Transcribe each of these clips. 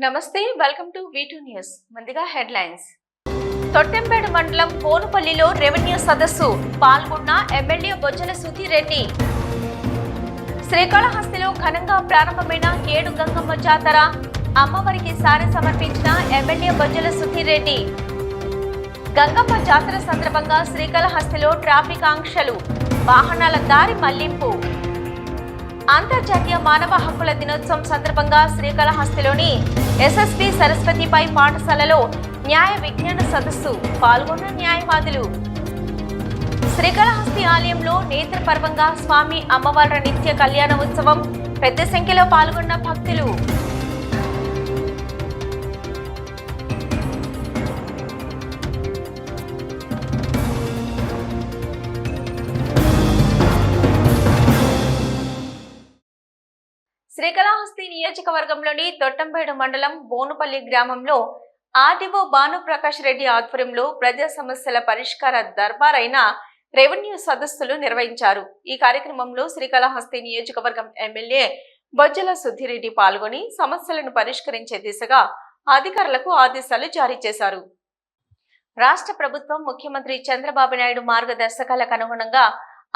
నమస్తే, welcome to V2 news. ముందుగా headlines. తొట్టెంపేట మండలం బోనుపల్లిలో రెవెన్యూ సదస్సు పాల్గొన్న ఎమ్మెల్యే బొజ్జల సుధీర్ రెడ్డి. శ్రీకాళహస్తిలో ఘనంగా ప్రారంభమైన ఏడు గంగమ్మ జాతర, అమ్మవారికి సారె సమర్పించిన ఎమ్మెల్యే బొజ్జల సుధీర్ రెడ్డి. గంగమ్మ జాతర సందర్భంగా శ్రీకాళహస్తిలో ట్రాఫిక్ ఆంక్షలు, వాహనాల దారి మళ్లింపు. అంతర్జాతీయ మానవ హక్కుల దినోత్సవం సందర్భంగా శ్రీకాళహస్తిలోని ఎస్ఎస్పి సరస్వతిపై పాఠశాలలో న్యాయ విజ్ఞాన సదస్సు పాల్గొన్న న్యాయవాదులు. శ్రీకాళహస్తి ఆలయంలో నేత్రపర్వంగా స్వామి అమ్మవార్ల నిత్య కళ్యాణ ఉత్సవం, పెద్ద సంఖ్యలో పాల్గొన్న భక్తులు. శ్రీకాళహస్తి నియోజకవర్గంలోని తొట్టంపేట మండలం బోనుపల్లి గ్రామంలో ఆర్డీఓ భానుప్రకాష్ రెడ్డి ఆధ్వర్యంలో ప్రజా సమస్యల పరిష్కార దర్బార్ అయిన రెవెన్యూ సదస్సులు నిర్వహించారు. ఈ కార్యక్రమంలో శ్రీకాళహస్తి నియోజకవర్గం ఎమ్మెల్యే బొజ్జల సుధీర్ రెడ్డి పాల్గొని సమస్యలను పరిష్కరించే దిశగా అధికారులకు ఆదేశాలు జారీ చేశారు. రాష్ట్ర ప్రభుత్వం ముఖ్యమంత్రి చంద్రబాబు నాయుడు మార్గదర్శకాలకు అనుగుణంగా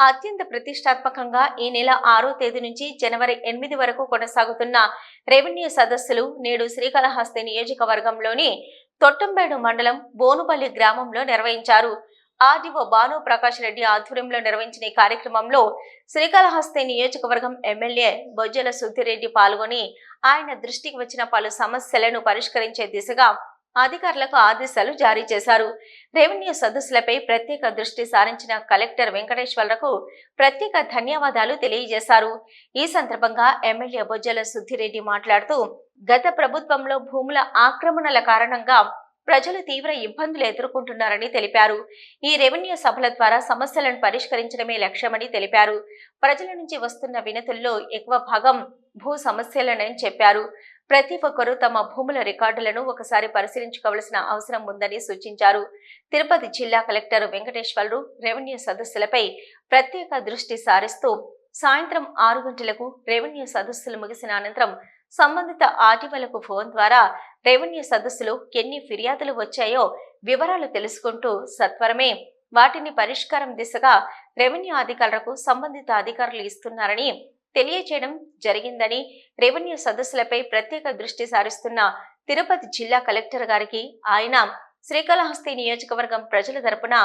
అత్యంత ప్రతిష్టాత్మకంగా ఈ నెల 6వ తేదీ నుంచి జనవరి 8 వరకు కొనసాగుతున్న రెవెన్యూ సదస్సులు నేడు శ్రీకాళహస్తి నియోజకవర్గంలోని తొట్టంపేట మండలం బోనుపల్లి గ్రామంలో నిర్వహించారు. ఆర్డీఓ భానుప్రకాష్ రెడ్డి ఆధ్వర్యంలో నిర్వహించిన ఈ కార్యక్రమంలో శ్రీకాళహస్తి నియోజకవర్గం ఎమ్మెల్యే బొజ్జల సుధీర్ రెడ్డి పాల్గొని ఆయన దృష్టికి వచ్చిన పలు సమస్యలను పరిష్కరించే దిశగా అధికారులకు ఆదేశాలు జారీ చేశారు. రెవెన్యూ సదస్సులపై ప్రత్యేక దృష్టి సారించిన కలెక్టర్ వెంకటేశ్వర్లకు ప్రత్యేక ధన్యవాదాలు తెలియజేశారు. ఈ సందర్భంగా ఎమ్మెల్యే బొజ్జల సుధీర్ రెడ్డి మాట్లాడుతూ గత ప్రభుత్వంలో భూముల ఆక్రమణల కారణంగా ప్రజలు తీవ్ర ఇబ్బందులు ఎదుర్కొంటున్నారని తెలిపారు. ఈ రెవెన్యూ సభల ద్వారా సమస్యలను పరిష్కరించడమే లక్ష్యమని తెలిపారు. ప్రజల నుంచి వస్తున్న వినతుల్లో ఎక్కువ భాగం భూ సమస్యలనని చెప్పారు. ప్రతి ఒక్కరూ తమ భూముల రికార్డులను ఒకసారి పరిశీలించుకోవాల్సిన అవసరం ఉందని సూచించారు. తిరుపతి జిల్లా కలెక్టర్ వెంకటేశ్వర్లు రెవెన్యూ సదస్సులపై ప్రత్యేక దృష్టి సారిస్తూ సాయంత్రం 6 గంటలకు రెవెన్యూ సదస్సులు ముగిసిన అనంతరం సంబంధిత ఆర్టీఓలకు ఫోన్ ద్వారా రెవెన్యూ సదస్సులో ఎన్ని ఫిర్యాదులు వచ్చాయో వివరాలు తెలుసుకుంటూ సత్వరమే వాటిని పరిష్కారం దిశగా రెవెన్యూ అధికారులకు సంబంధిత అధికారులు ఇస్తున్నారని తెలియచేయడం జరిగిందని, రెవెన్యూ సదస్సులపై ప్రత్యేక దృష్టి సారిస్తున్న తిరుపతి జిల్లా కలెక్టర్ గారికి ఆయన శ్రీకాళహస్తి నియోజకవర్గం ప్రజల తరపున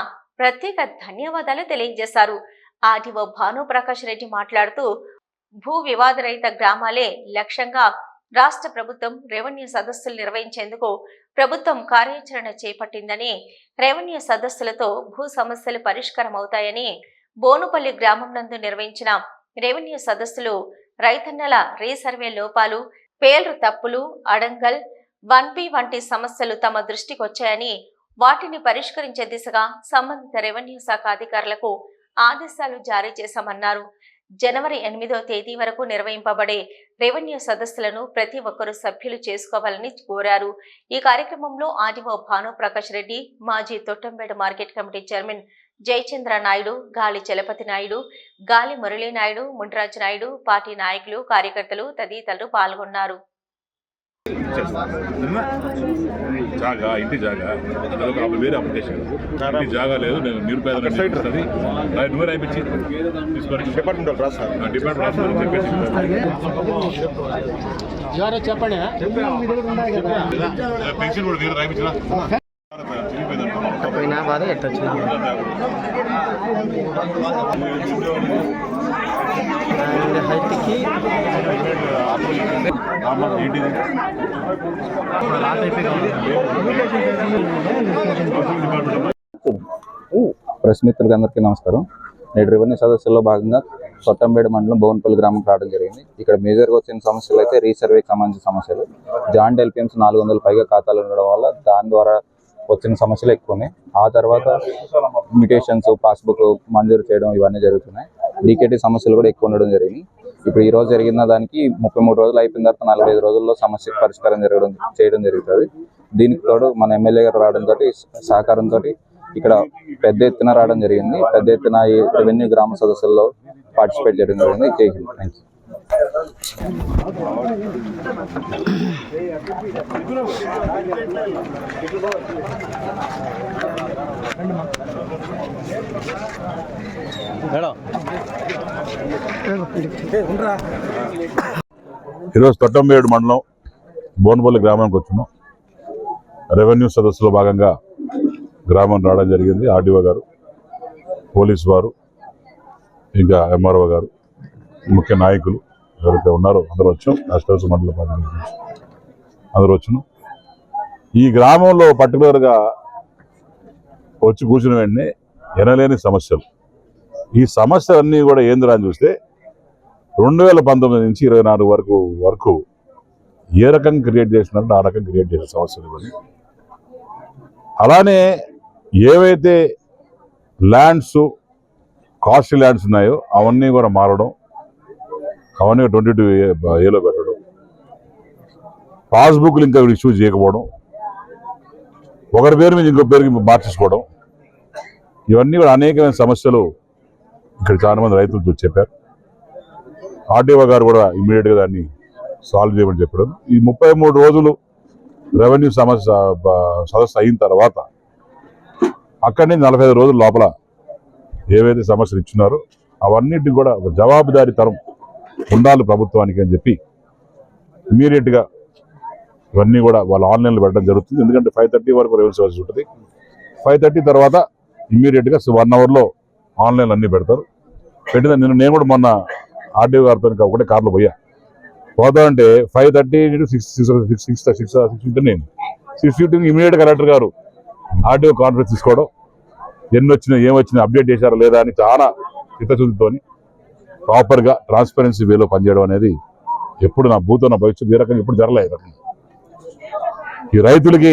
ప్రత్యేక ధన్యవాదాలు తెలియజేశారు. ఆర్డీఓ భానుప్రకాష్ రెడ్డి మాట్లాడుతూ భూ వివాదరహిత గ్రామాలే లక్ష్యంగా రాష్ట్ర ప్రభుత్వం రెవెన్యూ సదస్సులు నిర్వహించేందుకు ప్రభుత్వం కార్యాచరణ చేపట్టిందని, రెవెన్యూ సదస్సులతో భూ సమస్యలు పరిష్కారం అవుతాయని, బోనుపల్లి గ్రామం నందు నిర్వహించిన రెవెన్యూ సదస్సులు రైతన్నల రీసర్వే లోపాలు, పేర్లు తప్పులు, అడంగల్ 1B వంటి సమస్యలు తమ దృష్టికి వచ్చాయని, వాటిని పరిష్కరించే దిశగా సంబంధిత రెవెన్యూ శాఖ అధికారులకు ఆదేశాలు జారీ చేశామన్నారు. జనవరి 8వ తేదీ వరకు నిర్వహింపబడే రెవెన్యూ సదస్సులను ప్రతి ఒక్కరూ సభ్యులు చేసుకోవాలని కోరారు. ఈ కార్యక్రమంలో ఆర్డీఓ భానుప్రకాష్ రెడ్డి, మాజీ Thottampeta market committee chairman Jayachandra Naidu, Gali Chalapathi Naidu, Gali Murali Naidu, Mundraju Naidu, party నాయకులు, కార్యకర్తలు తదితరులు పాల్గొన్నారు. ఇంటి జాగా వేరే అప్లికేషన్ ఇంటి జాగా లేదు, నేను నిరుపేద అయిపించి డిపార్ట్మెంట్ చెప్పండి పెన్షన్ కూడా నేను రాయించిన పోయినా బాధ ఎట్టొచ్చు హైట్కి ప్రెస్ మిత్రులకి అందరికీ నమస్కారం. నేడు రెవెన్యూ సదస్సుల్లో భాగంగా తొట్టంపేట మండలం బోనుపల్లి గ్రామం రావడం జరిగింది. ఇక్కడ మేజర్గా వచ్చిన సమస్యలు అయితే రీసర్వేకి సంబంధించిన సమస్యలు. జాయింట్ ఎల్పిఎంస్ 400 పైగా ఖాతాలు ఉండడం వల్ల దాని ద్వారా వచ్చిన సమస్యలు ఎక్కువనే. ఆ తర్వాత ఇమిటేషన్స్, పాస్బుక్ మంజూరు చేయడం ఇవన్నీ జరుగుతున్నాయి. డీకేటీ సమస్యలు కూడా ఎక్కువ ఉండడం జరిగింది. ఇప్పుడు ఈ రోజు జరిగిన దానికి 33 రోజులు అయిపోయిన తర్వాత 45 రోజుల్లో సమస్య పరిష్కారం చేయడం జరుగుతుంది. దీనికి తోడు మన ఎమ్మెల్యే గారు రావడంతో సహకారంతో ఇక్కడ పెద్ద ఎత్తున రావడం జరిగింది. పెద్ద ఎత్తున ఈ రెవెన్యూ గ్రామ సదస్సుల్లో పార్టిసిపేట్ చేయడం జరిగింది. Thank you. ఈరోజు తొట్టంబేడు మండలం బోనపల్లి గ్రామానికి వచ్చినాం. రెవెన్యూ సదస్సులో భాగంగా గ్రామం రావడం జరిగింది. ఆర్డీఓ గారు, పోలీసు వారు, ఇంకా ఎంఆర్ఓ గారు, ముఖ్య నాయకులు ఎవరైతే ఉన్నారో అందరూ వచ్చాం. రాష్ట్ర మండల పార్టీ అందరూ వచ్చాను. ఈ గ్రామంలో పర్టికులర్గా వచ్చి కూర్చున్న వెంటనే ఎనలేని సమస్యలు. ఈ సమస్యలన్నీ కూడా ఏందిరా అని చూస్తే 2019 నుంచి 24 వరకు ఏ రకంగా క్రియేట్ చేసినారంటే ఆ రకంగా క్రియేట్ చేసే సమస్యలు ఇవన్నీ. అలానే ఏవైతే ల్యాండ్స్ కాస్ట్లీ ల్యాండ్స్ ఉన్నాయో అవన్నీ కూడా మారడం, అవన్నీ 22A పెట్టడం, పాస్బుక్లు ఇంకా ఇష్యూ చేయకపోవడం, ఒకరి పేరు మీద ఇంకో పేరుకి మార్చేసుకోవడం, ఇవన్నీ కూడా అనేకమైన సమస్యలు ఇక్కడ చాలా మంది రైతులు చెప్పారు. ఆర్డీఓ గారు కూడా ఇమ్మీడియట్గా దాన్ని సాల్వ్ చేయమని చెప్పడం. ఈ 33 రోజులు రెవెన్యూ సదస్సు అయిన తర్వాత అక్కడి నుంచి 45 రోజుల లోపల ఏవైతే సమస్యలు ఇచ్చినారో అవన్నిటికి కూడా ఒక జవాబుదారీతనం ఉండాలి ప్రభుత్వానికి అని చెప్పి ఇమ్మీడియట్గా ఇవన్నీ కూడా వాళ్ళు ఆన్లైన్లో పెట్టడం జరుగుతుంది. ఎందుకంటే 5:30 వరకు రెవెన్యూ సదస్సు ఉంటుంది. 5:30 తర్వాత ఇమ్మీడియట్గా 1 అవర్లో ఆన్లైన్లో అన్నీ పెడతారు. పెట్టిన నేను కూడా మొన్న ఆర్డీఓ గారితో ఒకటే కార్లో పోతానంటే 5:30 to 6:15 ఇమీడియట్ కలెక్టర్ గారు ఆర్డీఓ కాన్ఫరెన్స్ తీసుకోవడం, ఎన్ని వచ్చినా ఏమొచ్చినా అప్డేట్ చేశారా లేదా అని చాలా చిత్తశుద్ధితో ప్రాపర్గా ట్రాన్స్పరెన్సీ వేలో పనిచేయడం అనేది ఎప్పుడు నా భవిష్యత్తు ఏ రకంగా ఎప్పుడు జరగలేదు. ఈ రైతులకి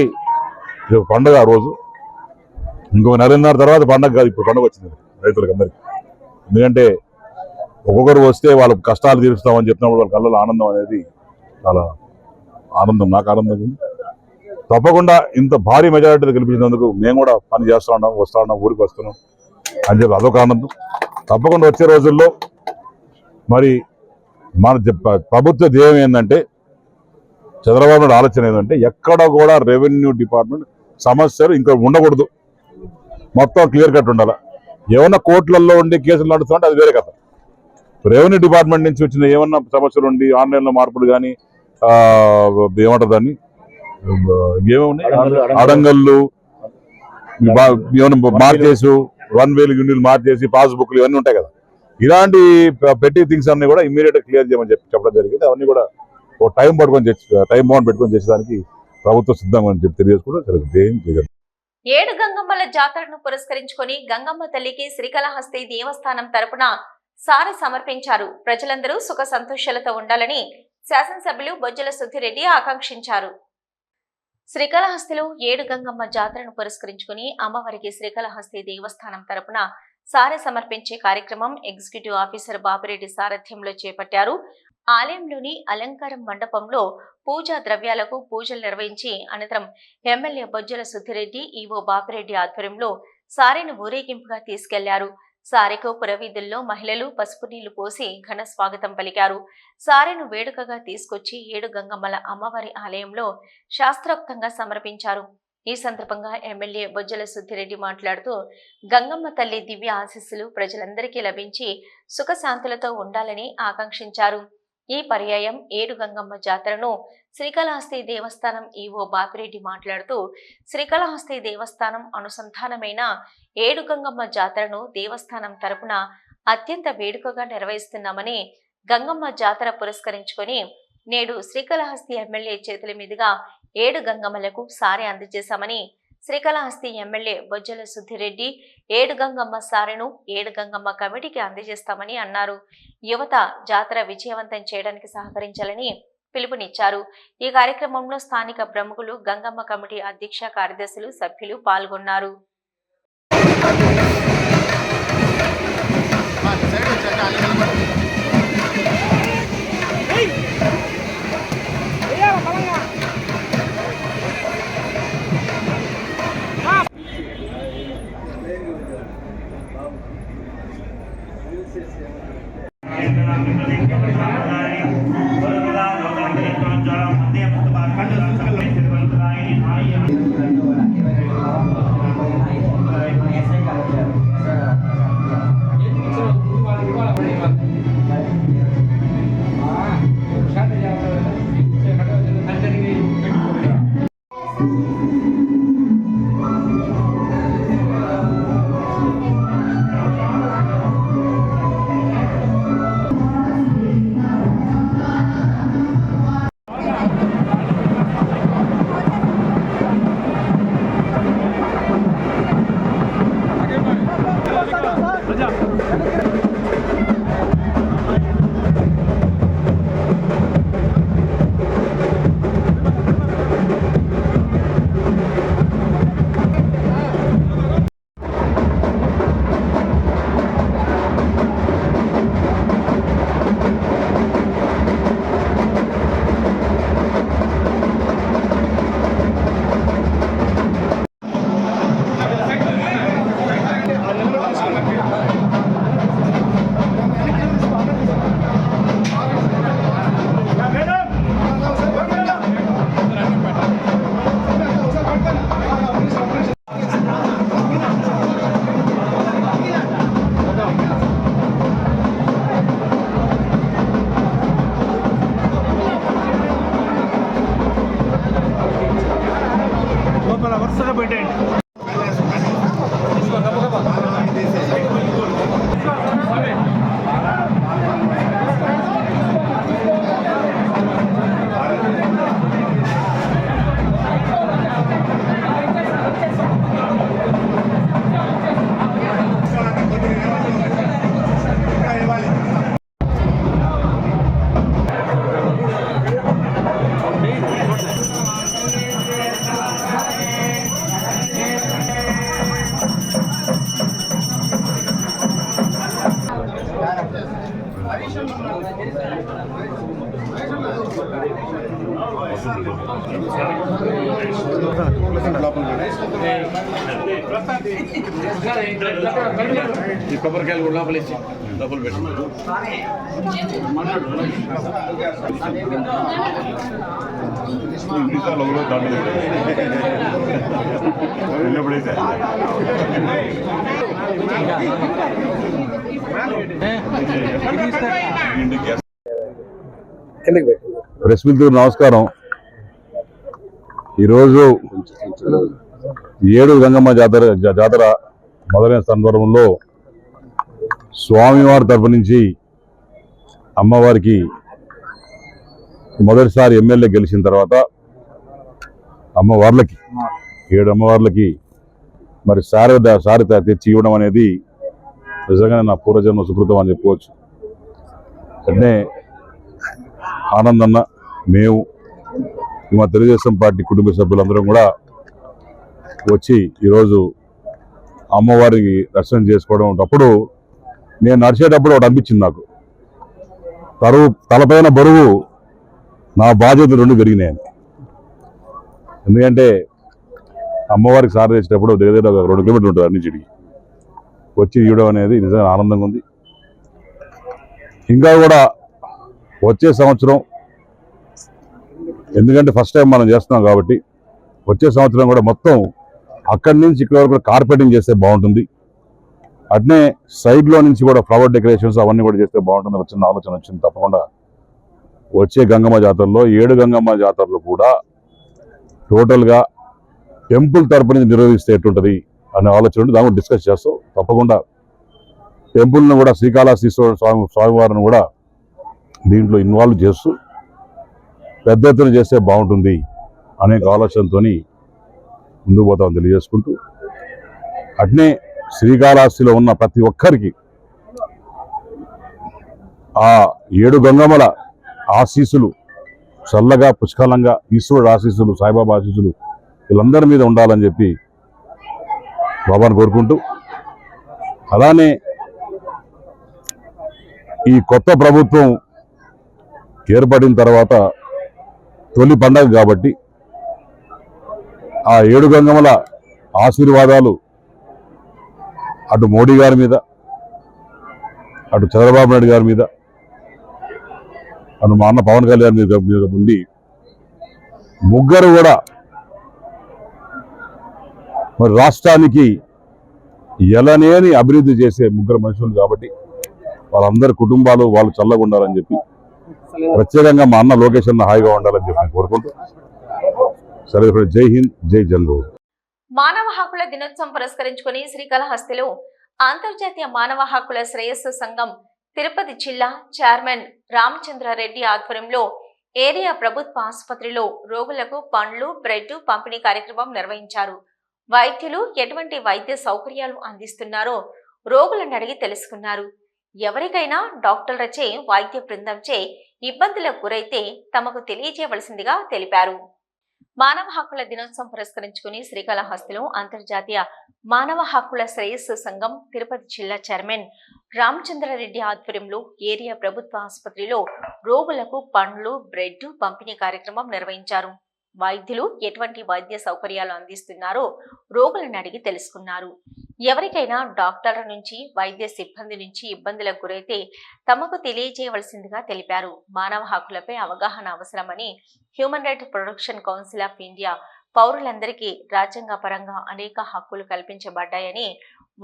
ఇది పండుగ. ఆ రోజు ఇంకొక 1.5 తర్వాత పండుగ కాదు, ఇప్పుడు పండుగ వచ్చింది రైతులకి అందరికీ. ఎందుకంటే ఒక్కొక్కరు వస్తే వాళ్ళ కష్టాలు తీరుస్తామని చెప్పినప్పుడు వాళ్ళ కళ్ళలో ఆనందం అనేది చాలా ఆనందం, నాకు ఆనందం ఉంది. తప్పకుండా ఇంత భారీ మెజారిటీతో గెలిపించినందుకు మేము కూడా పని చేస్తూ ఉన్నాం, వస్తూ ఉన్నాం, ఊరికి వస్తున్నాం అని చెప్పి అదొక ఆనందం. తప్పకుండా వచ్చే రోజుల్లో మరి మన ప్రభుత్వ ధ్యేయం ఏంటంటే, చంద్రబాబు నాయుడు ఆలోచన ఏంటంటే ఎక్కడ కూడా రెవెన్యూ డిపార్ట్మెంట్ సమస్యలు ఇంకా ఉండకూడదు, మొత్తం క్లియర్ కట్ ఉండాలి. ఏమన్నా కోర్టులలో ఉండి కేసులు నడుస్తుంటే అది వేరే కథ. రెవెన్యూ డిపార్ట్మెంట్ నుంచి వచ్చిన ఏమన్నా సమస్యలు ఉండి ఆన్లైన్లో మార్పులు కానీ ఏమంటారు దాన్ని ఏమేమి అడంగళ్ళు ఏమన్నా మార్చేసు 1,000 యూనిట్లు మార్చేసి పాస్బుక్లు ఇవన్నీ ఉంటాయి కదా. ఇలాంటి పెట్టి థింగ్స్ అన్ని కూడా ఇమ్మీడియట్ క్లియర్ చేయమని చెప్పడం జరిగింది. అవన్నీ కూడా ఒక టైం బౌండ్ పెట్టుకొని చేసేదానికి ప్రభుత్వం సిద్ధంగా అని చెప్పి తెలియజేసుకోవడం జరుగుతుంది. 7 గంగమ్మల జాతరను పురస్కరించుకొని గంగమ్మ తల్లికి శ్రీకాళహస్తి దేవస్థానం తరపున సారె సమర్పించారు. ప్రజలందరూ సుఖ సంతోషాలతో ఉండాలని శాసనసభ్యులు బొజ్జల సుధిరెడ్డి ఆకాంక్షించారు. శ్రీకాళహస్తిలో 7 గంగమ్మ జాతరను పురస్కరించుకుని అమ్మవారికి శ్రీకాళహస్తి దేవస్థానం తరపున సారె సమర్పించే కార్యక్రమం ఎగ్జిక్యూటివ్ ఆఫీసర్ బాపిరెడ్డి సారథ్యంలో చేపట్టారు. ఆలయంలోని అలంకారం మండపంలో పూజా ద్రవ్యాలకు పూజలు నిర్వహించి అనంతరం ఎమ్మెల్యే బొజ్జల సుధిరెడ్డి, ఈవో బాపిరెడ్డి ఆధ్వర్యంలో సారెను ఊరేగింపుగా తీసుకెళ్లారు. సారెకు పురవీధుల్లో మహిళలు పసుపు నీళ్లు పోసి ఘన స్వాగతం పలికారు. సారెను వేడుకగా తీసుకొచ్చి 7 గంగమ్మల అమ్మవారి ఆలయంలో శాస్త్రోక్తంగా సమర్పించారు. ఈ సందర్భంగా ఎమ్మెల్యే బొజ్జల సుధిరెడ్డి మాట్లాడుతూ గంగమ్మ తల్లి దివ్య ఆశీస్సులు ప్రజలందరికీ లభించి సుఖశాంతులతో ఉండాలని ఆకాంక్షించారు. ఈ పర్యాయం 7 గంగమ్మ జాతరను శ్రీకాళహస్తి దేవస్థానం ఈవో బాపిరెడ్డి మాట్లాడుతూ శ్రీకాళహస్తి దేవస్థానం అనుసంధానమైన 7 గంగమ్మ జాతరను దేవస్థానం తరపున అత్యంత వేడుకగా నిర్వహిస్తున్నామని, గంగమ్మ జాతర పురస్కరించుకొని నేడు శ్రీకాళహస్తి ఎమ్మెల్యే చేతుల మీదుగా 7 గంగమ్మలకు సారె అందజేశామని, శ్రీకాళహస్తి ఎమ్మెల్యే బొజ్జల సుధిరెడ్డి 7 గంగమ్మ సారెను 7 గంగమ్మ కమిటీకి అందజేస్తామని అన్నారు. యువత జాతర విజయవంతం చేయడానికి సహకరించాలని పిలుపునిచ్చారు. ఈ కార్యక్రమంలో స్థానిక ప్రముఖులు, గంగమ్మ కమిటీ అధ్యక్ష కార్యదర్శులు, సభ్యులు పాల్గొన్నారు. ఈ కొబ్బరికాయలు కూడా లోపలేసి డబ్బులు పెట్టి ప్రెస్ మిత్రులకు నమస్కారం. ఈరోజు 7 గంగమ్మ జాతర మొదలైన సందర్భంలో స్వామివారి తరపు నుంచి అమ్మవారికి మొదటిసారి ఎమ్మెల్యే గెలిచిన తర్వాత అమ్మవార్లకి 7 అమ్మవార్లకి మరి సారి తెచ్చి ఇవ్వడం అనేది నిజంగానే నా పూర్వజన్మ సుకృతం అని చెప్పుకోవచ్చు. అంటే ఆనందన్న, మేము మా తెలుగుదేశం పార్టీ కుటుంబ సభ్యులందరం కూడా వచ్చి ఈరోజు అమ్మవారికి దర్శనం చేసుకోవడం. అప్పుడు నేను నడిచేటప్పుడు ఒకటి అనిపించింది నాకు, తలపైన బరువు నా బాధ్యతలు 2 పెరిగినాయని. ఎందుకంటే అమ్మవారికి సారి తెచ్చేటప్పుడు దగ్గర 2 కిలోమీటర్లు ఉంటుంది అన్నింటికి వచ్చి ఇవ్వడం అనేది నిజంగా ఆనందంగా ఉంది. ఇంకా కూడా వచ్చే సంవత్సరం, ఎందుకంటే ఫస్ట్ టైం మనం చేస్తున్నాం కాబట్టి వచ్చే సంవత్సరం కూడా మొత్తం అక్కడి నుంచి ఇక్కడ వరకు కార్పెటింగ్ చేస్తే బాగుంటుంది. అట్నే సైడ్లో నుంచి కూడా ఫ్లవర్ డెకరేషన్స్ అవన్నీ కూడా చేస్తే బాగుంటుంది వచ్చిన ఆలోచన వచ్చింది. తప్పకుండా వచ్చే గంగమ్మ జాతరలో 7 గంగమ్మ జాతరలు కూడా టోటల్గా టెంపుల్ తరపు నుంచి నిర్వహిస్తే ఎట్టుంటుంది అనే ఆలోచన ఉంటే దాని డిస్కస్ చేస్తాం. తప్పకుండా టెంపుల్ను కూడా శ్రీకాళహస్తీశ్వర స్వామివారిని కూడా దీంట్లో ఇన్వాల్వ్ చేస్తూ పెద్ద ఎత్తున చేస్తే బాగుంటుంది అనే ఆలోచనతో ముందుకు పోతామని తెలియజేసుకుంటూ, అట్నే శ్రీకాళహస్తిలో ఉన్న ప్రతి ఒక్కరికి ఆ 7 గంగమ్మల ఆశీస్సులు చల్లగా పుష్కలంగా ఈశ్వరుడు ఆశీస్సులు, సాయిబాబా ఆశీస్సులు వీళ్ళందరి మీద ఉండాలని చెప్పి బాబాను కోరుకుంటూ, అలానే ఈ కొత్త ప్రభుత్వం ఏర్పడిన తర్వాత తొలి పండగ కాబట్టి ఆ 7 గంగమ్మల ఆశీర్వాదాలు అటు మోడీ గారి మీద, అటు చంద్రబాబు నాయుడు గారి మీద, అటు మా అన్న పవన్ కళ్యాణ్ మీద ఉండి ముగ్గురు కూడా మరి రాష్ట్రానికి ఎలనేని అభివృద్ధి చేసే ముగ్గురు మనుషులు కాబట్టి వాళ్ళందరి కుటుంబాలు వాళ్ళు చల్లగా ఉండాలని చెప్పి, ప్రత్యేకంగా మా అన్న లోకేష్ అన్న హాయిగా ఉండాలని చెప్పి కోరుకుంటూ సరే, జై హింద్, జై జల్లు. మానవ హక్కుల దినోత్సవం పురస్కరించుకుని శ్రీకాళహస్తిలో అంతర్జాతీయ మానవ హక్కుల శ్రేయస్సు సంఘం తిరుపతి జిల్లా చైర్మన్ రామచంద్రారెడ్డి ఆధ్వర్యంలో ఏరియా ప్రభుత్వ ఆసుపత్రిలో రోగులకు పండ్లు, బ్రెడ్ పంపిణీ కార్యక్రమం నిర్వహించారు. వైద్యులు ఎటువంటి వైద్య సౌకర్యాలు అందిస్తున్నారో రోగులను అడిగి తెలుసుకున్నారు. ఎవరికైనా డాక్టర్లచే వైద్య బృందంచే ఇబ్బందులకు గురైతే తమకు తెలియజేయవలసిందిగా తెలిపారు. మానవ హక్కుల దినోత్సవం పురస్కరించుకుని శ్రీకాళహస్తిలో అంతర్జాతీయ మానవ హక్కుల శ్రేయస్సు సంఘం తిరుపతి జిల్లా చైర్మన్ రామచంద్రారెడ్డి ఆధ్వర్యంలో ఏరియా ప్రభుత్వ ఆసుపత్రిలో రోగులకు పండ్లు, బ్రెడ్ పంపిణీ కార్యక్రమం నిర్వహించారు. వైద్యులు ఎటువంటి వైద్య సౌకర్యాలు అందిస్తున్నారో రోగులను అడిగి తెలుసుకున్నారు. ఎవరికైనా డాక్టర్ల నుంచి, వైద్య సిబ్బంది నుంచి ఇబ్బందులకు గురైతే తమకు తెలియజేయవలసిందిగా తెలిపారు. మానవ హక్కులపై అవగాహన అవసరమని human rights protection council of India పౌరులందరికీ రాజ్యాంగపరంగా అనేక హక్కులు కల్పించబడ్డాయని,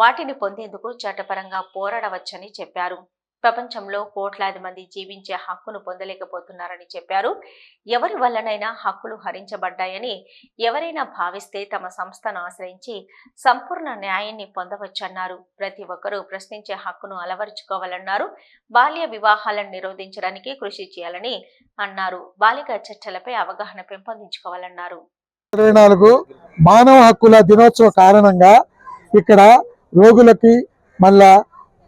వాటిని పొందేందుకు చట్టపరంగా పోరాడవచ్చని చెప్పారు. ప్రపంచంలో కోట్లాది మంది జీవించే హక్కును పొందలేకపోతున్నారని చెప్పారు. ఎవరి వల్లనైనా హక్కులు హరించబడ్డాయని ఎవరైనా భావిస్తే తమ సంస్థను ఆశ్రయించి సంపూర్ణ న్యాయాన్ని పొందవచ్చన్నారు. ప్రతి ఒక్కరూ ప్రశ్నించే హక్కును అలవరుచుకోవాలన్నారు. బాల్య వివాహాలను నిరోధించడానికి కృషి చేయాలని అన్నారు. బాలిక చర్చలపై అవగాహన పెంపొందించుకోవాలన్నారు. 24 మానవ హక్కుల దినోత్సవ కారణంగా ఇక్కడ రోగులకి మళ్ళా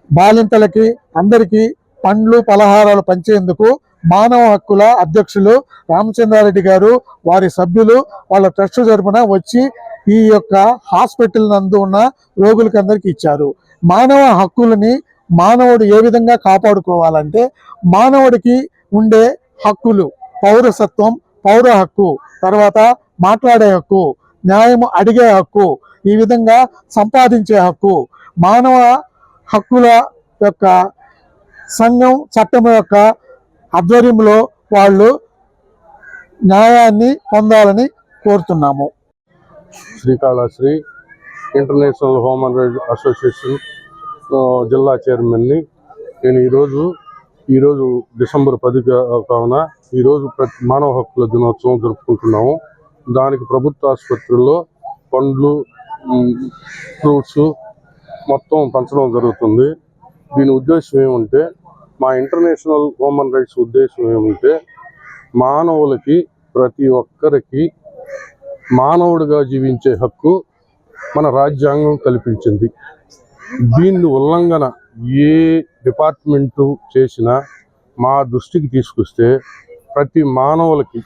బాలింతలకి అందరికీ పండ్లు, పలహారాలు పంచేందుకు మానవ హక్కుల అధ్యక్షులు రామచంద్రారెడ్డి గారు, వారి సభ్యులు వాళ్ళ ట్రస్ట్ తరపున వచ్చి ఈ యొక్క హాస్పిటల్ నందు ఉన్న రోగులకి అందరికీ ఇచ్చారు. మానవ హక్కులని మానవుడు ఏ విధంగా కాపాడుకోవాలంటే, మానవుడికి ఉండే హక్కులు పౌరసత్వం, పౌర హక్కు, తర్వాత మాట్లాడే హక్కు, న్యాయం అడిగే హక్కు, ఈ విధంగా సంపాదించే హక్కు, మానవ హక్కుల యొక్క సంఘం చట్టం యొక్క ఆధ్వర్యంలో వాళ్ళు న్యాయాన్ని పొందాలని కోరుతున్నాము. Srikalahasti international human rights association జిల్లా చైర్మన్ని. నేను ఈరోజు డిసెంబర్ 10 కావున ఈరోజు మానవ హక్కుల దినోత్సవం జరుపుకుంటున్నాము. దానికి ప్రభుత్వ ఆసుపత్రుల్లో పండ్లు, ఫ్రూట్స్ మొత్తం పంచడం జరుగుతుంది. దీని ఉద్దేశం ఏమంటే, మా ఇంటర్నేషనల్ హ్యూమన్ రైట్స్ ఉద్దేశం ఏమంటే, మానవులకి ప్రతి ఒక్కరికి మానవుడిగా జీవించే హక్కు మన రాజ్యాంగం కల్పించింది. దీన్ని ఉల్లంఘన ఏ డిపార్ట్మెంటు చేసినా మా దృష్టికి తీసుకొస్తే, ప్రతి మానవులకి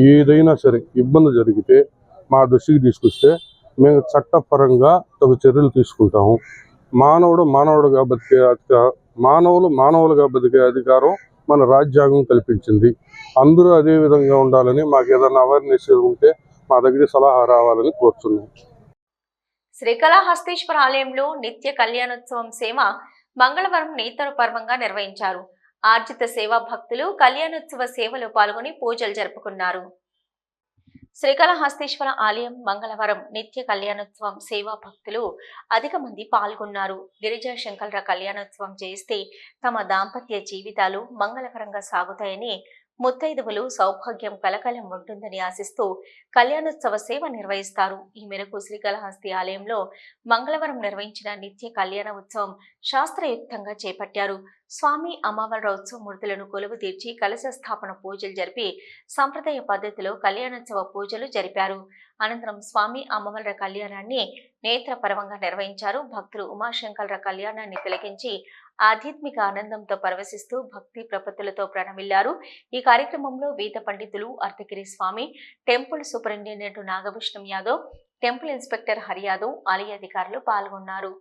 ఏదైనా సరే ఇబ్బంది జరిగితే మా దృష్టికి తీసుకొస్తే మేము చట్టపరంగా తగు చర్యలు తీసుకుంటాము. మానవులుగా బతికే అధికారం మన రాజ్యాంగం కల్పించింది. అందరూ అదే విధంగా ఉండాలని, మాకు ఏదైనా అవేర్నెస్ ఉంటే మా దగ్గర సలహా రావాలని కోరుతున్నాం. శ్రీకాళహస్తీశ్వర ఆలయంలో నిత్య కళ్యాణోత్సవం సేవ మంగళవారం నేత్రపర్వంగా నిర్వహించారు. ఆర్జిత సేవా భక్తులు కళ్యాణోత్సవ సేవలో పాల్గొని పూజలు జరుపుకున్నారు. శ్రీకాళహస్తీశ్వర ఆలయం మంగళవారం నిత్య కళ్యాణోత్సవం సేవా భక్తులు అధిక మంది పాల్గొన్నారు. గిరిజా శంకర కళ్యాణోత్సవం చేస్తే తమ దాంపత్య జీవితాలు మంగళకరంగా సాగుతాయని, ముత్తైదువులు సౌభాగ్యం కలకలం ఉంటుందని ఆశిస్తూ కళ్యాణోత్సవ సేవ నిర్వహిస్తారు. ఈ మేరకు శ్రీకాళహస్తి ఆలయంలో మంగళవారం నిర్వహించిన నిత్య కళ్యాణ ఉత్సవం శాస్త్రయుక్తంగా చేపట్టారు. స్వామి అమ్మవార్ల ఉత్సవమూర్తులను కొలువు తీర్చి కలశ స్థాపన పూజలు జరిపి సంప్రదాయ పద్ధతిలో కళ్యాణోత్సవ పూజలు జరిపారు. అనంతరం స్వామి అమ్మవార్ల కళ్యాణాన్ని నేత్రపర్వంగా నిర్వహించారు. భక్తులు ఉమాశంకర కళ్యాణాన్ని తిలకించి ఆధ్యాత్మిక ఆనందంతో పరవశిస్తూ భక్తి ప్రపత్తులతో ప్రణమిల్లారు. ఈ కార్యక్రమంలో వేద పండితులు Ardhagiri Swami, temple superintendent Nagabhushanam Yadav, temple inspector Hari Yadav, ఆలయ అధికారులు పాల్గొన్నారు.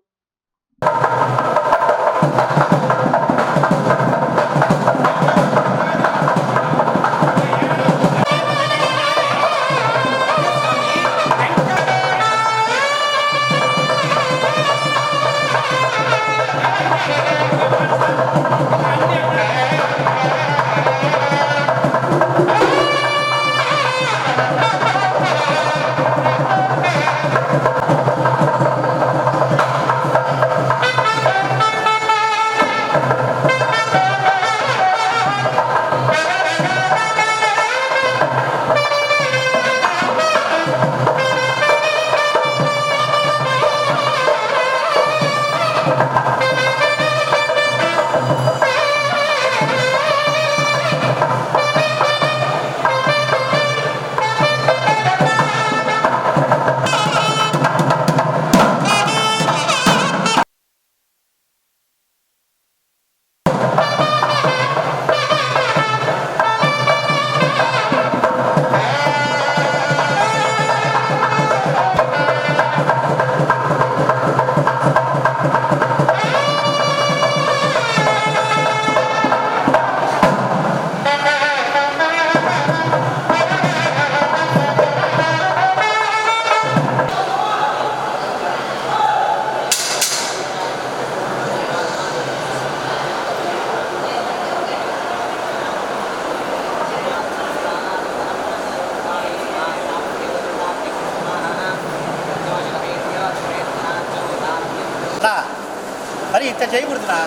చేయకూడదురా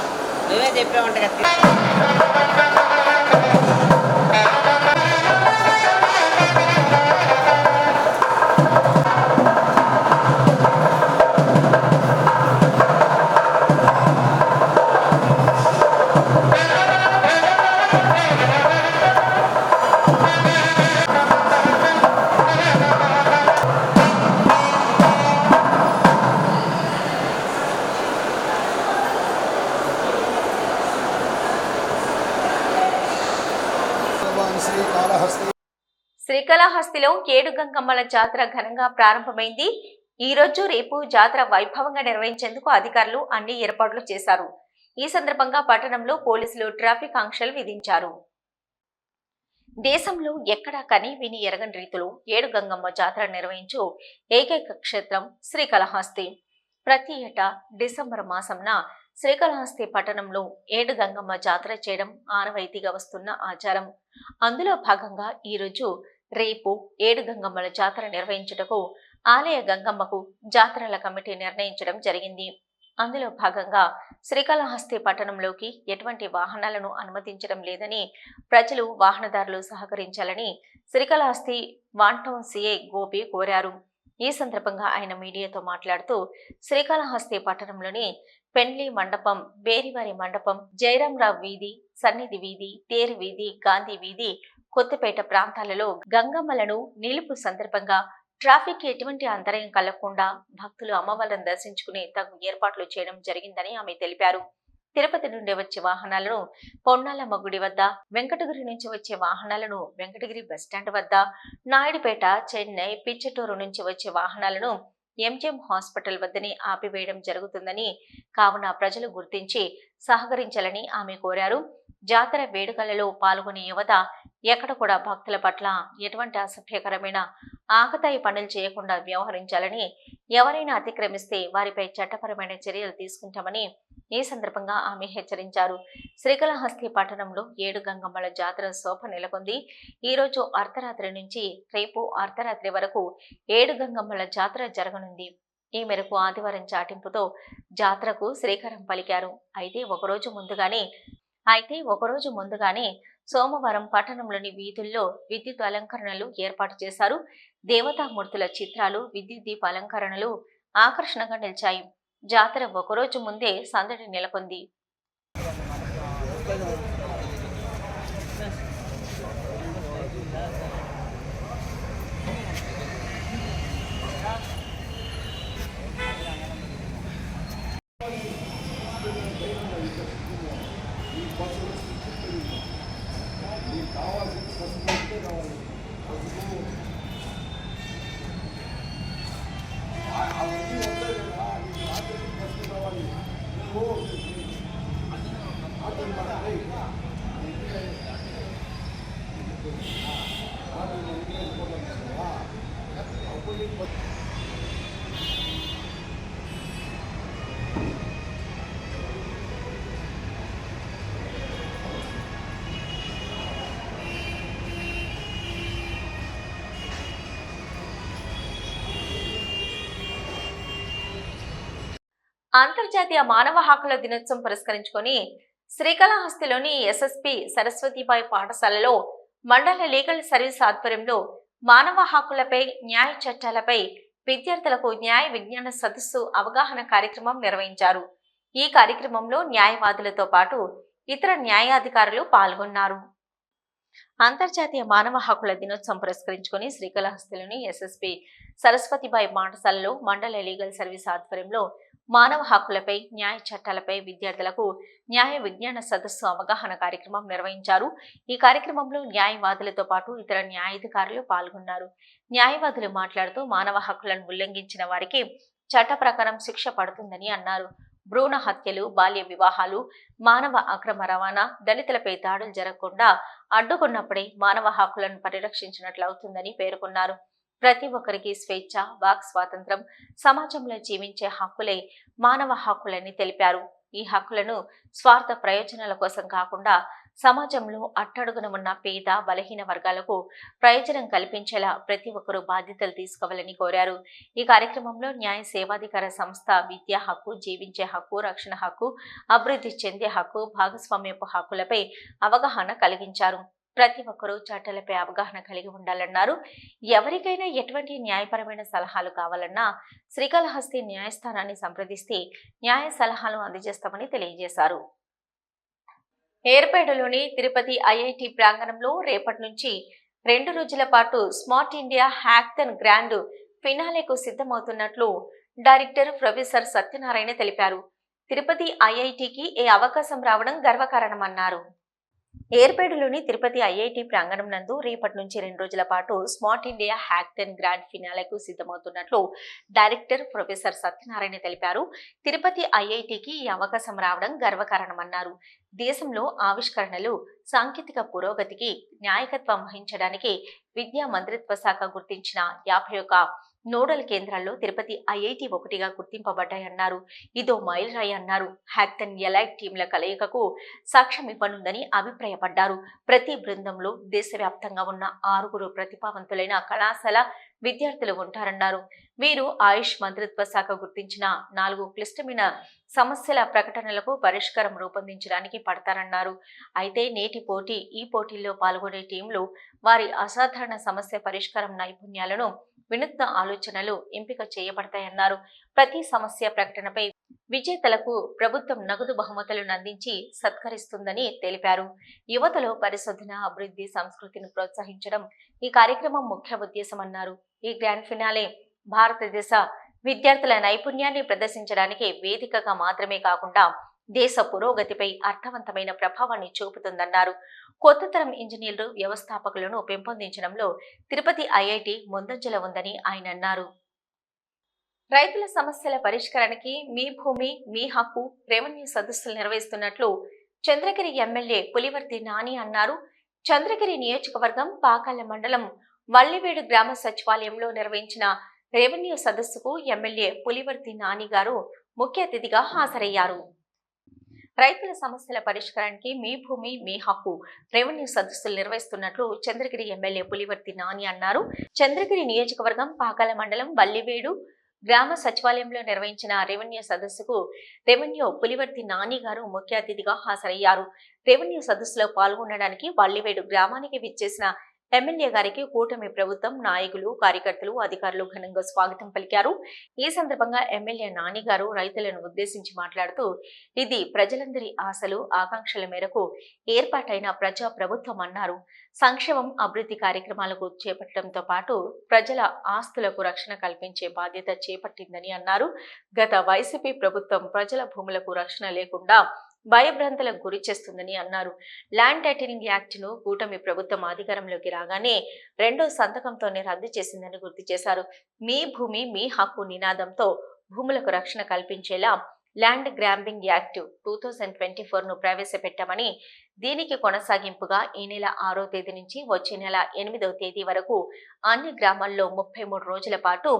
నువ్వే చెప్పావంట కదా. శ్రీకాళహస్తిలో 7 గంగమ్మల జాతర ఘనంగా ప్రారంభమైంది. ఈ రోజు రేపు జాతర వైభవంగా నిర్వహించేందుకు అధికారులు అన్ని ఏర్పాట్లు చేశారు. ఈ సందర్భంగా పట్టణంలో పోలీసులు ట్రాఫిక్ ఆంక్షలు విధించారు. దేశంలో ఎక్కడా కని విని ఎరగని రీతిలో 7 గంగమ్మ జాతర నిర్వహించు ఏకైక క్షేత్రం శ్రీకాళహస్తి. ప్రతి ఏటా డిసెంబర్ మాసంన శ్రీకాళహస్తి పట్టణంలో 7 గంగమ్మ జాతర చేయడం ఆనవాయితీగా వస్తున్న ఆచారం. అందులో భాగంగా ఈరోజు రేపు 7 గంగమ్మల జాతర నిర్వహించుటకు ఆలయ గంగమ్మకు జాతరల కమిటీ నిర్ణయించడం జరిగింది. అందులో భాగంగా శ్రీకాళహస్తి పట్టణంలోకి ఎటువంటి వాహనాలను అనుమతించడం లేదని, ప్రజలు వాహనదారులు సహకరించాలని Srikalahasti one town CI Gopi కోరారు. ఈ సందర్భంగా ఆయన మీడియాతో మాట్లాడుతూ శ్రీకాళహస్తి పట్టణంలోని పెండ్లి మండపం, బేరివారి మండపం, జయరాంరావు వీధి, సన్నిధి వీధి, తేరు వీధి, గాంధీ వీధి, కొత్తపేట ప్రాంతాలలో గంగమ్మలను నిలుపు సందర్భంగా ట్రాఫిక్ ఎటువంటి అంతరాయం కలగకుండా భక్తులు అమ్మవారిని దర్శించుకునే తగు ఏర్పాట్లు చేయడం జరిగిందని ఆమె తెలిపారు. తిరుపతి నుండి వచ్చే వాహనాలను పొన్నాలమ్మ గుడి వద్ద, వెంకటగిరి నుంచి వచ్చే వాహనాలను వెంకటగిరి బస్టాండ్ వద్ద, నాయుడుపేట, చెన్నై, పిచ్చటూరు నుంచి వచ్చే వాహనాలను ఎంజిఎం హాస్పిటల్ వద్దనే ఆపివేయడం జరుగుతుందని, కావున ప్రజలు గుర్తించి సహకరించాలని ఆమె కోరారు. జాతర వేడుకలలో పాల్గొనే యువత ఎక్కడ కూడా భక్తుల పట్ల ఎటువంటి అసభ్యకరమైన ఆకతాయి పనులు చేయకుండా వ్యవహరించాలని, ఎవరైనా అతిక్రమిస్తే వారిపై చట్టపరమైన చర్యలు తీసుకుంటామని ఈ సందర్భంగా ఆమె హెచ్చరించారు. శ్రీకాళహస్తి పట్టణంలో 7 గంగమ్మల జాతర శోభ నెలకొంది. ఈ రోజు అర్ధరాత్రి నుంచి రేపు అర్ధరాత్రి వరకు 7 గంగమ్మల జాతర జరగనుంది. ఈ మేరకు ఆదివారం చాటింపుతో జాతరకు శ్రీకారం పలికారు. అయితే ఒకరోజు ముందుగానే సోమవారం పట్టణంలోని వీధుల్లో విద్యుత్ అలంకరణలు ఏర్పాటు చేశారు. దేవతామూర్తుల చిత్రాలు, విద్యుత్ దీప అలంకరణలు ఆకర్షణగా నిలిచాయి. జాతర ఒకరోజు ముందే సందడి నెలకొంది. అంతర్జాతీయ మానవ హక్కుల దినోత్సవం పురస్కరించుకొని శ్రీకాళహస్తిలోని ఎస్ఎస్పి సరస్వతిబాయి పాఠశాలలో మండల లీగల్ సర్వీస్ ఆధ్వర్యంలో మానవ హక్కులపై, న్యాయ చట్టాలపై విద్యార్థులకు న్యాయ విజ్ఞాన సదస్సు అవగాహన కార్యక్రమం నిర్వహించారు. ఈ కార్యక్రమంలో న్యాయవాదులతో పాటు ఇతర న్యాయాధికారులు పాల్గొన్నారు. అంతర్జాతీయ మానవ హక్కుల దినోత్సవం పురస్కరించుకొని శ్రీకాళహస్తిలోని ఎస్ఎస్పి సరస్వతిబాయి పాఠశాలలో మండల లీగల్ సర్వీస్ ఆధ్వర్యంలో మానవ హక్కులపై, న్యాయ చట్టాలపై విద్యార్థులకు న్యాయ విజ్ఞాన సదస్సు అవగాహన కార్యక్రమం నిర్వహించారు. ఈ కార్యక్రమంలో న్యాయవాదులతో పాటు ఇతర న్యాయాధికారులు పాల్గొన్నారు. న్యాయవాదులు మాట్లాడుతూ మానవ హక్కులను ఉల్లంఘించిన వారికి చట్ట ప్రకారం శిక్ష పడుతుందని అన్నారు. భ్రూణ హత్యలు, బాల్య వివాహాలు, మానవ అక్రమ రవాణా, దళితులపై దాడులు జరగకుండా అడ్డుకున్నప్పుడే మానవ హక్కులను పరిరక్షించినట్లు అవుతుందని పేర్కొన్నారు. ప్రతి ఒక్కరికి స్వేచ్ఛ, వాక్ స్వాతంత్రం, సమాజంలో జీవించే హక్కులే మానవ హక్కులని తెలిపారు. ఈ హక్కులను స్వార్థ ప్రయోజనాల కోసం కాకుండా సమాజంలో అట్టడుగున ఉన్న పేద బలహీన వర్గాలకు ప్రయోజనం కల్పించేలా ప్రతి ఒక్కరూ బాధ్యతలు తీసుకోవాలని కోరారు. ఈ కార్యక్రమంలో న్యాయ సేవాధికార సంస్థ విద్యా హక్కు, జీవించే హక్కు, రక్షణ హక్కు, అభివృద్ధి చెందే హక్కు, భాగస్వామ్యపు హక్కులపై అవగాహన కలిగించారు. ప్రతి ఒక్కరూ చట్టాలపై అవగాహన కలిగి ఉండాలన్నారు. ఎవరికైనా ఎటువంటి న్యాయపరమైన సలహాలు కావాలన్నా శ్రీకాళహస్తి న్యాయస్థానాన్ని సంప్రదిస్తే న్యాయ సలహాలు అందజేస్తామని తెలియజేశారు. ఏర్పేటలోని తిరుపతి ఐఐటి ప్రాంగణంలో రేపటి నుంచి 2 రోజుల పాటు స్మార్ట్ ఇండియా హ్యాకథాన్ గ్రాండ్ ఫినాలేకు సిద్ధమవుతున్నట్లు డైరెక్టర్ ప్రొఫెసర్ సత్యనారాయణ తెలిపారు. తిరుపతి ఐఐటికి ఈ అవకాశం రావడం గర్వకారణమన్నారు. ఏర్పేడులోని తిరుపతి ఐఐటి ప్రాంగణం నందు రేపటి నుంచి 2 రోజుల పాటు స్మార్ట్ ఇండియా హ్యాకథాన్ గ్రాండ్ ఫినాలేకు సిద్ధమవుతున్నట్లు డైరెక్టర్ ప్రొఫెసర్ సత్యనారాయణ తెలిపారు. తిరుపతి ఐఐటికి ఈ అవకాశం రావడం గర్వకారణమన్నారు. దేశంలో ఆవిష్కరణలు, సాంకేతిక పురోగతికి నాయకత్వం వహించడానికి విద్యా మంత్రిత్వ శాఖ గుర్తించిన 51 నోడల్ కేంద్రాల్లో తిరుపతి ఐఐటి ఒకటిగా గుర్తింపబడ్డాయన్నారు. ఇదో మైలురాయి అన్నారు. హ్యాకథాన్ ఎలైట్ టీంల కలయికకు సాక్ష్యం ఇవ్వనుందని అభిప్రాయపడ్డారు. ప్రతి బృందంలో దేశవ్యాప్తంగా ఉన్న 6 ప్రతిభావంతులైన కళాశాల విద్యార్థులు ఉంటారన్నారు. వీరు ఆయుష్ మంత్రిత్వ శాఖ గుర్తించిన 4 క్లిష్టమైన సమస్యల ప్రకటనలకు పరిష్కారం రూపొందించడానికి పడతారన్నారు. అయితే నేటి పోటీ ఈ పోటీల్లో పాల్గొనే టీంలు వారి అసాధారణ సమస్య పరిష్కారం నైపుణ్యాలను, వినూత్న ఆలోచనలు ఎంపిక చేయబడతాయన్నారు. ప్రతి సమస్య ప్రకటనపై విజేతలకు ప్రభుత్వం నగదు బహుమతులను అందించి సత్కరిస్తుందని తెలిపారు. యువతలో పరిశోధన, అభివృద్ధి, సంస్కృతిని ప్రోత్సహించడం ఈ కార్యక్రమం ముఖ్య ఉద్దేశమన్నారు. ఈ గ్రాండ్ ఫినాలే భారతదేశ విద్యార్థుల నైపుణ్యాన్ని ప్రదర్శించడానికి వేదికగా మాత్రమే కాకుండా దేశ పురోగతిపై అర్థవంతమైన ప్రభావాన్ని చూపుతుందన్నారు. కొత్త తరం ఇంజనీర్లు, వ్యవస్థాపకులను పెంపొందించడంలో తిరుపతి ఐఐటి ముందంజలో ఉందని ఆయన అన్నారు. రైతుల సమస్యల పరిష్కారానికి మీ భూమి మీ హక్కు రెవెన్యూ సదస్సులు నిర్వహిస్తున్నట్లు చంద్రగిరి ఎమ్మెల్యే పులివర్తి నాని అన్నారు. చంద్రగిరి నియోజకవర్గం పాకాల మండలం వల్లివేడు గ్రామ సచివాలయంలో నిర్వహించిన రెవెన్యూ సదస్సుకు ఎమ్మెల్యే పులివర్తి నాని గారు ముఖ్య అతిథిగా హాజరయ్యారు. రైతుల సమస్యల పరిష్కారానికి మీ భూమి మీ హక్కు రెవెన్యూ సదస్సులు నిర్వహిస్తున్నట్లు చంద్రగిరి ఎమ్మెల్యే పులివర్తి నాని అన్నారు. చంద్రగిరి నియోజకవర్గం పాకాల మండలం వల్లివేడు గ్రామ సచివాలయంలో నిర్వహించిన రెవెన్యూ సదస్సుకు రెవెన్యూ పులివర్తి నాని గారు ముఖ్య అతిథిగా హాజరయ్యారు. రెవెన్యూ సదస్సులో పాల్గొనడానికి వల్లివేడు గ్రామానికి విచ్చేసిన ఎమ్మెల్యే గారికి కూటమి ప్రభుత్వం నాయకులు, కార్యకర్తలు, అధికారులు ఘనంగా స్వాగతం పలికారు. ఈ సందర్భంగా ఎమ్మెల్యే నాని గారు రైతులను ఉద్దేశించి మాట్లాడుతూ, ఇది ప్రజలందరి ఆశలు, ఆకాంక్షల మేరకు ఏర్పాటైన ప్రజా ప్రభుత్వం అన్నారు. సంక్షేమం, అభివృద్ధి కార్యక్రమాలకు చేపట్టడంతో పాటు ప్రజల ఆస్తులకు రక్షణ కల్పించే బాధ్యత చేపట్టిందని అన్నారు. గత వైసీపీ ప్రభుత్వం ప్రజల భూములకు రక్షణ లేకుండా భయభ్రాంతులకు గురి చేస్తుందని అన్నారు. ల్యాండ్ టైటిలింగ్ యాక్ట్ ను కూటమి ప్రభుత్వం అధికారంలోకి రాగానే 2వ సంతకంతోనే రద్దు చేసిందని గుర్తు చేశారు. మీ భూమి మీ హక్కు నినాదంతో భూములకు రక్షణ కల్పించేలా ల్యాండ్ గ్రాంబింగ్ యాక్ట్ 2024ను ప్రవేశపెట్టామని, దీనికి కొనసాగింపుగా ఈ నెల 6వ తేదీ నుంచి వచ్చే నెల 8వ తేదీ వరకు అన్ని గ్రామాల్లో 33 రోజుల పాటు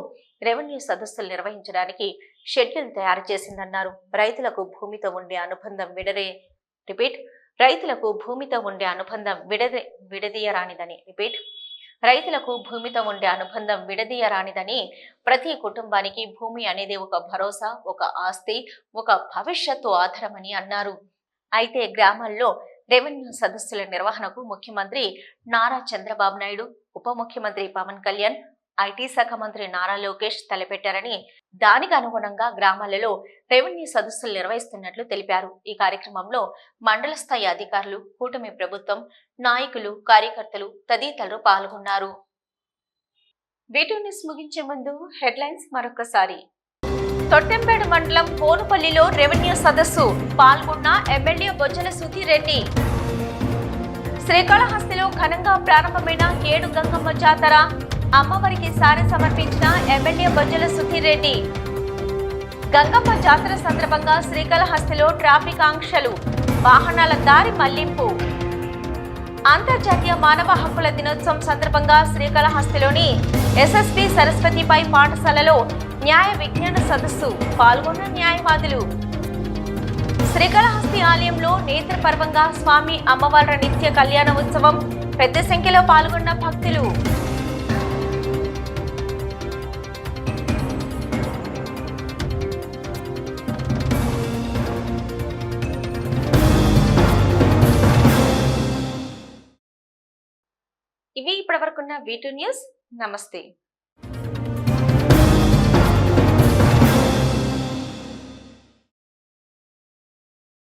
రెవెన్యూ సదస్సులు నిర్వహించడానికి షెడ్యూల్ తయారు చేసిందన్నారు. రైతులకు భూమితో ఉండే అనుబంధం విడదీయరానిదని ప్రతి కుటుంబానికి భూమి అనేది ఒక భరోసా, ఒక ఆస్తి, ఒక భవిష్యత్తు ఆధారమని అన్నారు. అయితే గ్రామాల్లో రెవెన్యూ సదస్సుల నిర్వహణకు ముఖ్యమంత్రి నారా చంద్రబాబు నాయుడు, ఉప ముఖ్యమంత్రి పవన్ కళ్యాణ్, ఐటీ శాఖ మంత్రి నారా లోకేష్ తలపెట్టారని, దానికి అనుగుణంగా గ్రామాలలో రెవెన్యూ సదస్సులు నిర్వహిస్తున్నట్లు తెలిపారు. ఈ కార్యక్రమంలో మండల స్థాయి అధికారులు, కూటమి ప్రభుత్వం నాయకులు, కార్యకర్తలు తదితరులు పాల్గొన్నారు. వీటిని ముగించే ముందు హెడ్లైన్స్ మరొకసారి. తొట్టెంపేడు మండలం బోనుపల్లిలో రెవెన్యూ సదస్సు, పాల్గొన్న ఎమ్మెల్యే బొజ్జల సుధీర్ రెడ్డి. శ్రీకాళహస్తిలో ఘనంగా ప్రారంభమైన 7 గంగమ్మ జాతర, అమ్మవారికి సారె సమర్పించిన ఎమ్మెల్యే బొజ్జల సుధీర్ రెడ్డి. గంగమ్మ జాతర సందర్భంగా శ్రీకాళహస్తిలో ట్రాఫిక్ ఆంక్షలు, వాహనాల దారి మళ్లింపు. అంతర్జాతీయ మానవ హక్కుల దినోత్సవం సందర్భంగా శ్రీకాళహస్తిలోని ఎస్ఎస్పి సరస్వతిపై పాఠశాలలో న్యాయ విజ్ఞాన సదస్సు, పాల్గొన్న న్యాయవాదులు. శ్రీకాళహస్తి ఆలయంలో నేత్రపర్వంగా స్వామి అమ్మవార్ల నిత్య కళ్యాణ ఉత్సవం పెద్ద సంఖ్యలో పాల్గొన్న భక్తులు. ఇవి ఇప్పటివరకున్న V2 న్యూస్. నమస్తే.